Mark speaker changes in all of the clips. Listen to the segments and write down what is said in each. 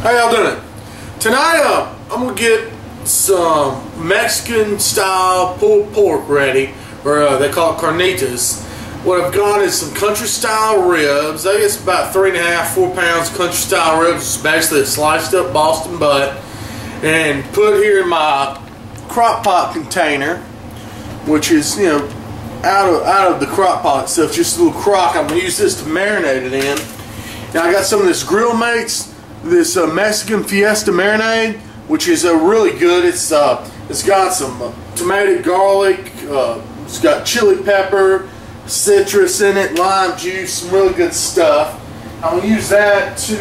Speaker 1: How y'all doing? Tonight I'm gonna get some Mexican style pulled pork ready, or they call it carnitas. What I've got is some country style ribs. I guess about 3.5–4 pounds of country style ribs. It's basically a sliced up Boston butt, and put here in my crock pot container, which is, you know, out of the crock pot itself, just a little crock. I'm gonna use this to marinate it in. Now I got some of this Grill Mates, this Mexican Fiesta marinade, which is really good. It's got some tomato, garlic, it's got chili pepper, citrus in it, lime juice, some really good stuff. I'm gonna use that to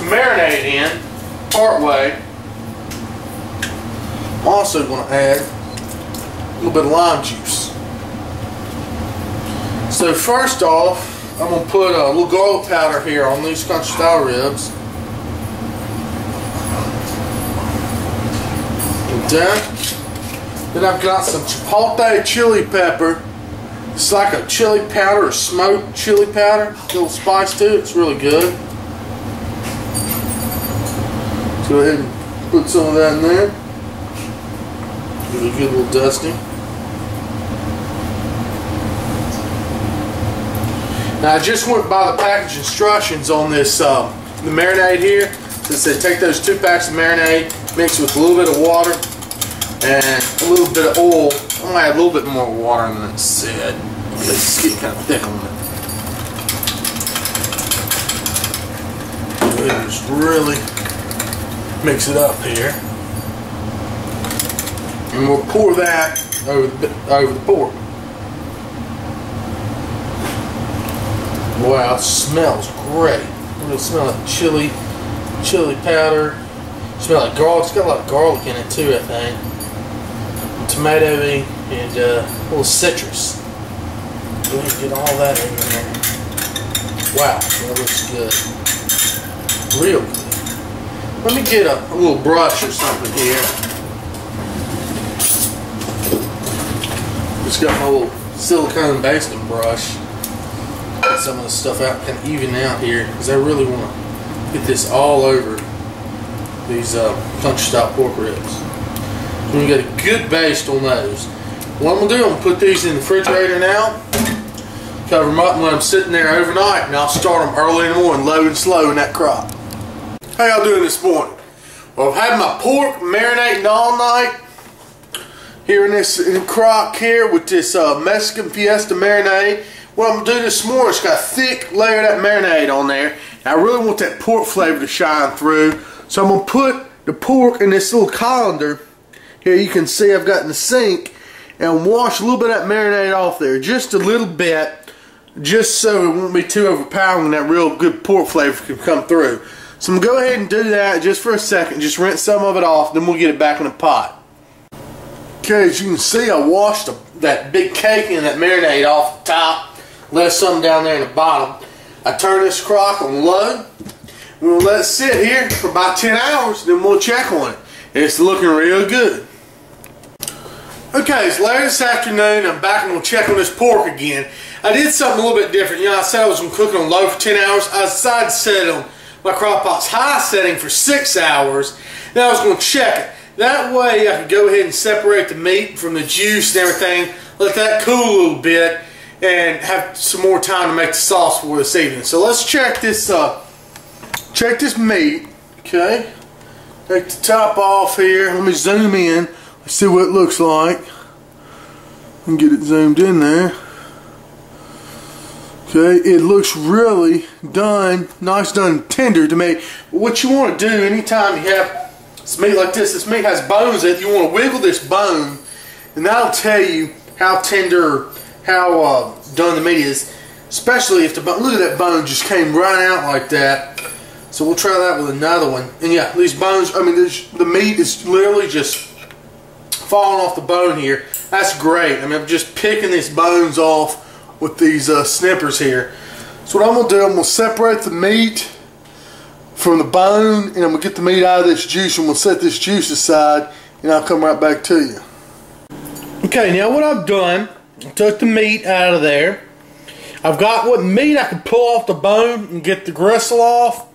Speaker 1: marinate in part way. I'm also gonna add a little bit of lime juice. So first off, I'm going to put a little garlic powder here on these country style ribs. Like that. Then I've got some chipotle chili pepper. It's like a chili powder, or smoked chili powder. A little spice to it. It's really good. Let's go ahead and put some of that in there. Give it a good little dusting. Now I just went by the package instructions on this the marinade here. So it said take those 2 packs of marinade, mix it with a little bit of water and a little bit of oil. I'm gonna add a little bit more water than it said. It's getting kind of thick on it. Just really mix it up here, and we'll pour that over the pork. Wow, it smells great. It really smells like chili powder. It smells like garlic. It's got a lot of garlic in it too, I think. And tomato-y and a little citrus. Go ahead and get all that in there. Wow, that looks good. Real good. Let me get a little brush or something here. Just got my little silicone basting brush. Get some of the stuff out, kind of even out here, because I really want to get this all over these country style pork ribs. So we got a good baste on those. What I'm going to do, I'm going to put these in the refrigerator now, cover them up and let them sit in there overnight, and I'll start them early in the morning, low and slow in that crock. How y'all doing this morning? Well, I've had my pork marinating all night here in the crock here with this Mexican Fiesta marinade. What I'm going to do this morning is got a thick layer of that marinade on there. And I really want that pork flavor to shine through. So I'm going to put the pork in this little colander. Here you can see I've got in the sink. And wash a little bit of that marinade off there. Just a little bit. Just so it won't be too overpowering and that real good pork flavor can come through. So I'm going to go ahead and do that just for a second. Just rinse some of it off. Then we'll get it back in the pot. Okay, as you can see, I washed that big cake and that marinade off the top. Left some down there in the bottom. I turn this crock on low. We'll let it sit here for about 10 hours, then we'll check on it. It's looking real good. Okay, it's later this afternoon. I'm back and we'll check on this pork again. I did something a little bit different. You know, I said I was going to cook it on low for 10 hours. I decided to set it on my crock pot's high setting for 6 hours. Then I was going to check it. That way I could go ahead and separate the meat from the juice and everything. Let that cool a little bit. And have some more time to make the sauce for this evening. So let's check this meat. Okay, take the top off here. Let me zoom in. Let's see what it looks like. And get it zoomed in there. Okay, it looks really done, nice done, tender to me. What you want to do anytime you have this meat like this meat has bones in it. You want to wiggle this bone, and that'll tell you how tender, how done the meat is, especially if the bone, look at that bone just came right out like that. So we'll try that with another one. And yeah, these bones, I mean, the meat is literally just falling off the bone here. That's great. I mean, I'm just picking these bones off with these snippers here. So what I'm going to do, I'm going to separate the meat from the bone, and I'm going to get the meat out of this juice, and we'll set this juice aside, and I'll come right back to you. Okay, now what I've done, I took the meat out of there. I've got what meat I can pull off the bone and get the gristle off.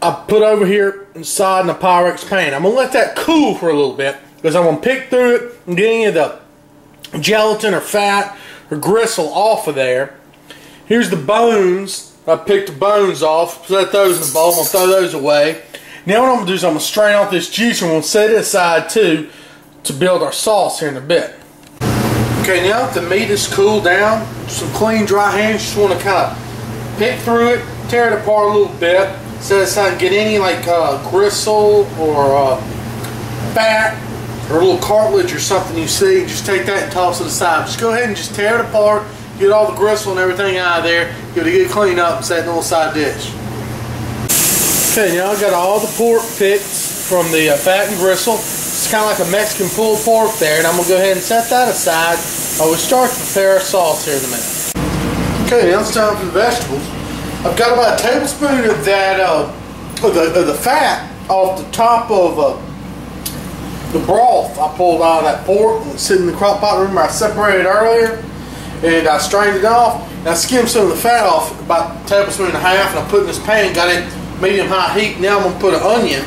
Speaker 1: I put over here inside in the Pyrex pan. I'm going to let that cool for a little bit because I'm going to pick through it and get any of the gelatin or fat or gristle off of there. Here's the bones. I picked the bones off, set those in the bowl. I'm going to throw those away. Now what I'm going to do is I'm going to strain off this juice and we'll set it aside too to build our sauce here in a bit. Okay, now that the meat is cooled down, some clean dry hands, just want to kind of pick through it, tear it apart a little bit, set it aside and get any like gristle or fat or a little cartilage or something you see. Just take that and toss it aside. Just go ahead and just tear it apart, get all the gristle and everything out of there, give it a good clean up and set it in a little side dish. Okay, now I've got all the pork picked from the fat and gristle. It's kind of like a Mexican pulled pork there, and I'm going to go ahead and set that aside while we start to prepare our sauce here in a minute. Okay, now it's time for the vegetables. I've got about a tablespoon of that, of the fat off the top of the broth I pulled out of that pork and it's sitting in the crock pot. Remember I separated earlier and I strained it off. And I skimmed some of the fat off, about a tablespoon and a half, and I put in this pan, got it medium-high heat. Now I'm going to put an onion,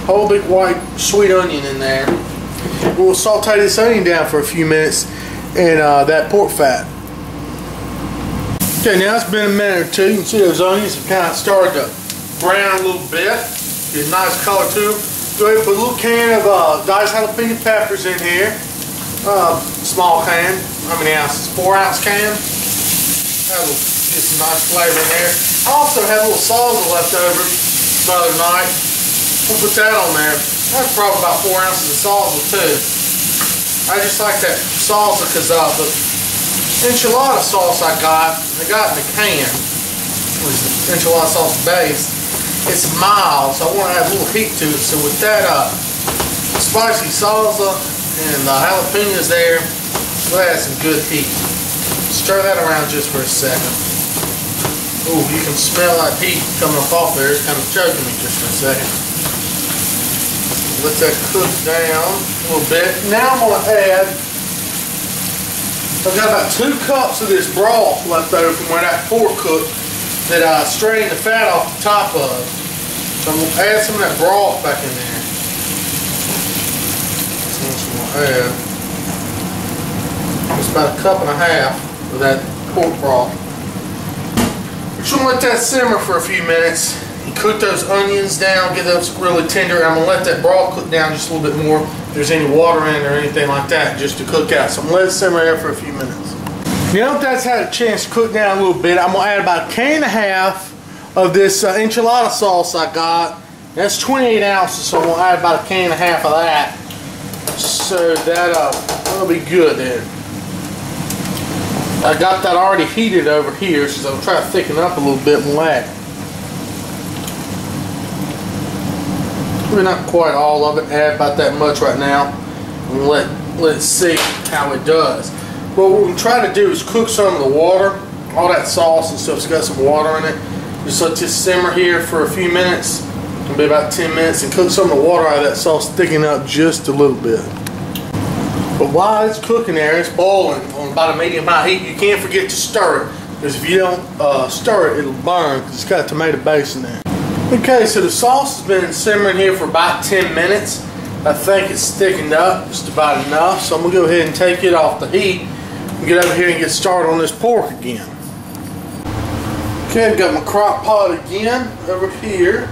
Speaker 1: whole big white sweet onion in there. We'll saute this onion down for a few minutes in that pork fat. Okay, now it's been a minute or two. You can see those onions have kind of started to brown a little bit. Get a nice color to them. Go ahead and put a little can of diced jalapeno peppers in here. Small can. How many ounces? 4-ounce can. That'll get some nice flavor in there. I also had a little salsa left over the other night. We'll put that on there. That's probably about 4 ounces of salsa too. I just like that salsa because the enchilada sauce I got in the can, was the enchilada sauce base. It's mild, so I want to add a little heat to it. So with that spicy salsa and the jalapenos there, we'll add some good heat. Stir that around just for a second. Ooh, you can smell that heat coming up off there. It's kind of choking me just for a second. Let that cook down a little bit. Now I'm going to add, I've got about 2 cups of this broth left over from where that pork cooked that I strained the fat off the top of. So I'm going to add some of that broth back in there. So I'm going to add just about 1.5 cups of that pork broth. We're just going to let that simmer for a few minutes and cook those onions down, get those really tender. I'm going to let that broth cook down just a little bit more if there's any water in it or anything like that, just to cook out. So I'm going to let it simmer there for a few minutes. Now that that's had a chance to cook down a little bit, I'm going to add about 1.5 cans of this enchilada sauce I got. That's 28 ounces, so I'm going to add about 1.5 cans of that. So that'll be good then. I got that already heated over here, so I'll try to thicken up a little bit more. Maybe not quite all of it, add about that much right now. And let's see how it does. What we're going to try to do is cook some of the water, all that sauce and stuff's got some water in it. Just let this simmer here for a few minutes, maybe about 10 minutes, and cook some of the water out of that sauce, thicken up just a little bit. But while it's cooking there, it's boiling on about a medium-high heat. You can't forget to stir it, because if you don't stir it, it'll burn, because it's got a tomato base in there. Okay, so the sauce has been simmering here for about 10 minutes. I think it's thickened up just about enough, so I'm going to go ahead and take it off the heat and get over here and get started on this pork again. Okay, I've got my crock pot again over here.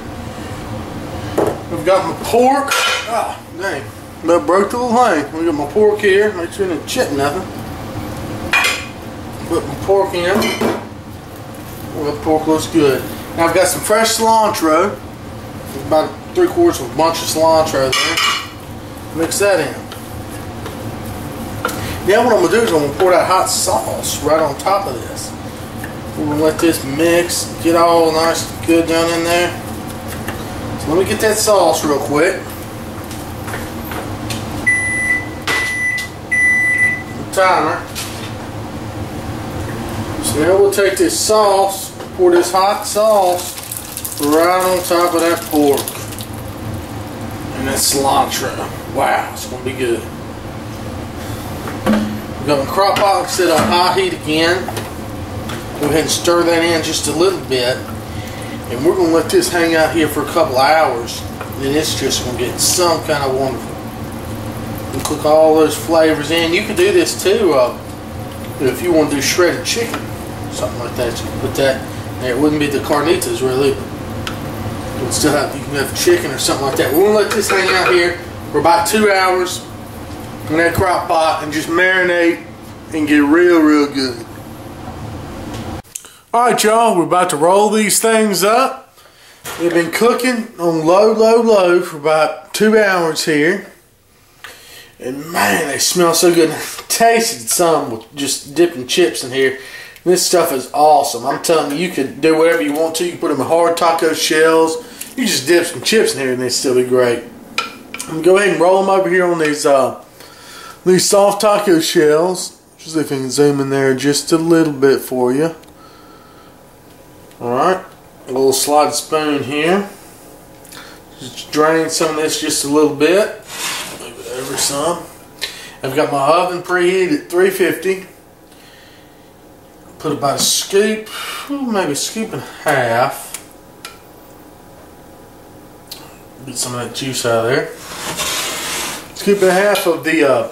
Speaker 1: I've got my pork. Ah, dang. I broke the little thing. We got my pork here. Make sure it didn't chip nothing. Put my pork in. Well, the pork looks good. Now I've got some fresh cilantro. About 3/4 of a bunch of cilantro there. Mix that in. Now what I'm going to do is I'm going to pour that hot sauce right on top of this. We're going to let this mix, get all nice and good down in there. So let me get that sauce real quick. Timer. So now we'll take this sauce, pour this hot sauce right on top of that pork and that cilantro. Wow, it's going to be good. We've got my crock pot set on high heat again. Go ahead and stir that in just a little bit. And we're going to let this hang out here for a couple hours. And it's just going to get some kind of wonderful. And cook all those flavors in. You can do this too if you want to do shredded chicken. Something like that. You can put that there. It wouldn't be the carnitas really. You can have chicken or something like that. We're going to let this hang out here for about 2 hours in that crock pot and just marinate and get real good. Alright y'all, we're about to roll these things up. They've been cooking on low for about 2 hours here. And man, they smell so good. I tasted some with just dipping chips in here. This stuff is awesome. I'm telling you, you could do whatever you want to. You can put them in hard taco shells. You just dip some chips in here and they'd still be great. I'm going to go ahead and roll them over here on these soft taco shells. Just if you can zoom in there just a little bit for you. Alright, a little slide spoon here. Just drain some of this just a little bit. Move it over some. I've got my oven preheated at 350. Put about a scoop, maybe a scoop and a half. Get some of that juice out of there. Scoop and a half of the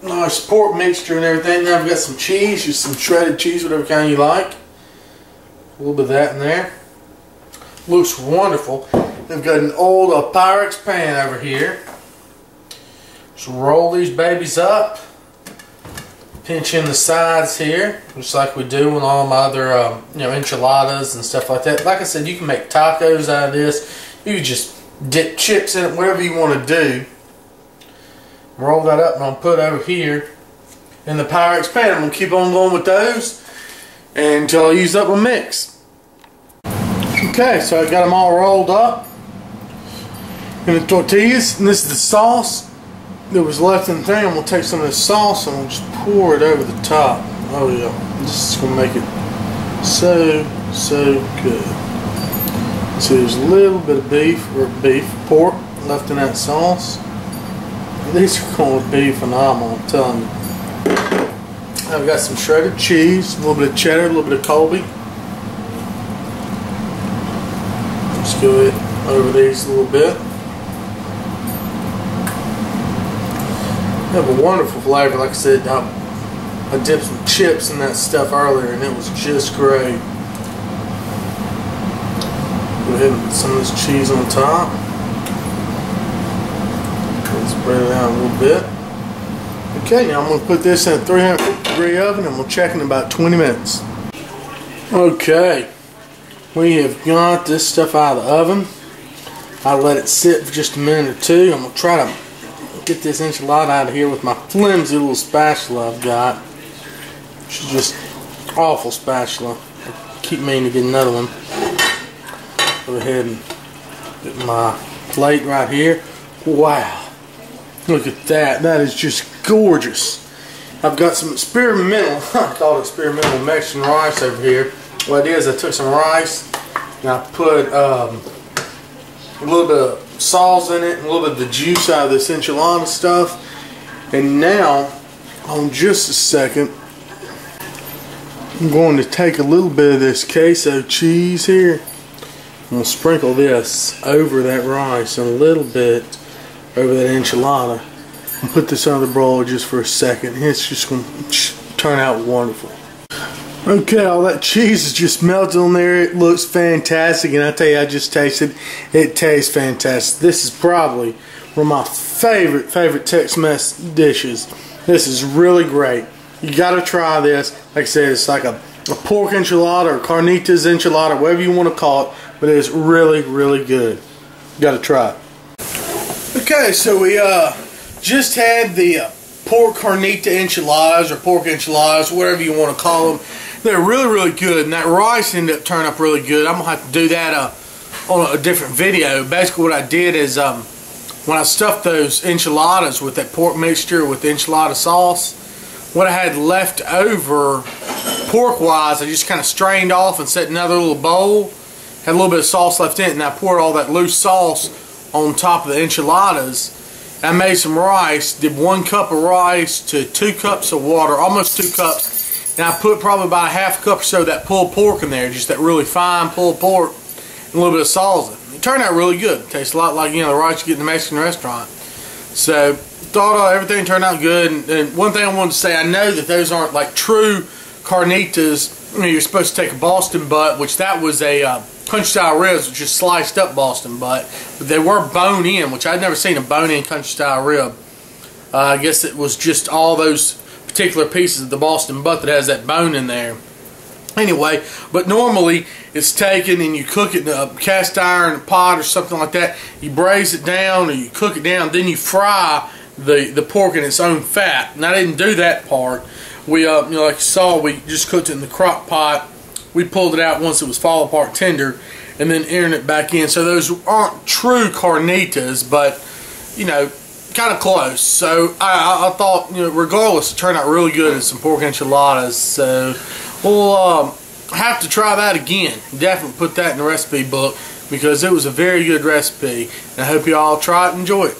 Speaker 1: nice pork mixture and everything. Now I've got some cheese, just some shredded cheese, whatever kind you like. A little bit of that in there. Looks wonderful. I've got an old Pyrex pan over here. Just roll these babies up. Pinch in the sides here, just like we do with all my other enchiladas and stuff like that. Like I said, you can make tacos out of this. You can just dip chips in it, whatever you want to do. Roll that up and I'll put over here in the Pyrex pan. I'm going to keep on going with those until I use up my mix. Okay, so I got them all rolled up in the tortillas, and this is the sauce that was left in the thing. I'm going to take some of this sauce and we'll just pour it over the top. Oh yeah, this is going to make it so good. So there's a little bit of pork left in that sauce. These are going to be phenomenal, I'm telling you. I've got some shredded cheese, a little bit of cheddar, a little bit of Colby. Just go over these a little bit. They have a wonderful flavor. Like I said, I dipped some chips in that stuff earlier and it was just great. Go ahead and put some of this cheese on top. Spread it out a little bit. Okay, now I'm going to put this in a 350-degree oven and we'll check in about 20 minutes. Okay, we have got this stuff out of the oven. I'll let it sit for just a minute or two. I'm going to try to get this enchilada out of here with my flimsy little spatula I've got. Which is just awful spatula. I keep meaning to get another one. Go ahead and get my plate right here. Wow. Look at that. That is just gorgeous. I've got some experimental, I call it experimental Mexican rice over here. What it is, I took some rice and I put a little bit of sauce in it and a little bit of the juice out of this enchilada stuff. And now, on just a second, I'm going to take a little bit of this queso cheese here. I'm going to sprinkle this over that rice and a little bit over that enchilada and put this on the broiler just for a second. It's just going to turn out wonderful. Okay, all that cheese is just melted on there. It looks fantastic, and I tell you, I just tasted it. It tastes fantastic. This is probably one of my favorite Tex-Mex dishes. This is really great. You got to try this. Like I said, it's like a pork enchilada or carnitas enchilada, whatever you want to call it, but it is really good. You got to try it. Okay, so we just had the pork carnita enchiladas or pork enchiladas, whatever you want to call them. They're really good, and that rice ended up turning up really good. I'm going to have to do that on a different video. Basically what I did is when I stuffed those enchiladas with that pork mixture with the enchilada sauce, what I had left over pork-wise, I just kind of strained off and set in another little bowl. Had a little bit of sauce left in it, and I poured all that loose sauce on top of the enchiladas. I made some rice, did 1 cup of rice to 2 cups of water, almost 2 cups, and I put probably about a half cup or so of that pulled pork in there, just that really fine pulled pork. and a little bit of salsa. It turned out really good. It tastes a lot like, you know, the rice you get in the Mexican restaurant. So thought everything turned out good. And one thing I wanted to say, I know that those aren't like true carnitas. You know, you're supposed to take a Boston butt, which that was a country style ribs, which is sliced up Boston butt, but they were bone in, which I'd never seen a bone in country style rib. I guess it was just all those particular pieces of the Boston butt that has that bone in there. Anyway, but normally it's taken and you cook it in a cast iron pot or something like that. You braise it down or you cook it down, then you fry the pork in its own fat. And I didn't do that part. We, you know, like you saw, we just cooked it in the crock pot. We pulled it out once it was fall apart tender, and then airing it back in. So those aren't true carnitas, but you know, kind of close. So I thought, you know, regardless, it turned out really good in some pork enchiladas. So we'll have to try that again. Definitely put that in the recipe book because it was a very good recipe. And I hope you all try it and enjoy it.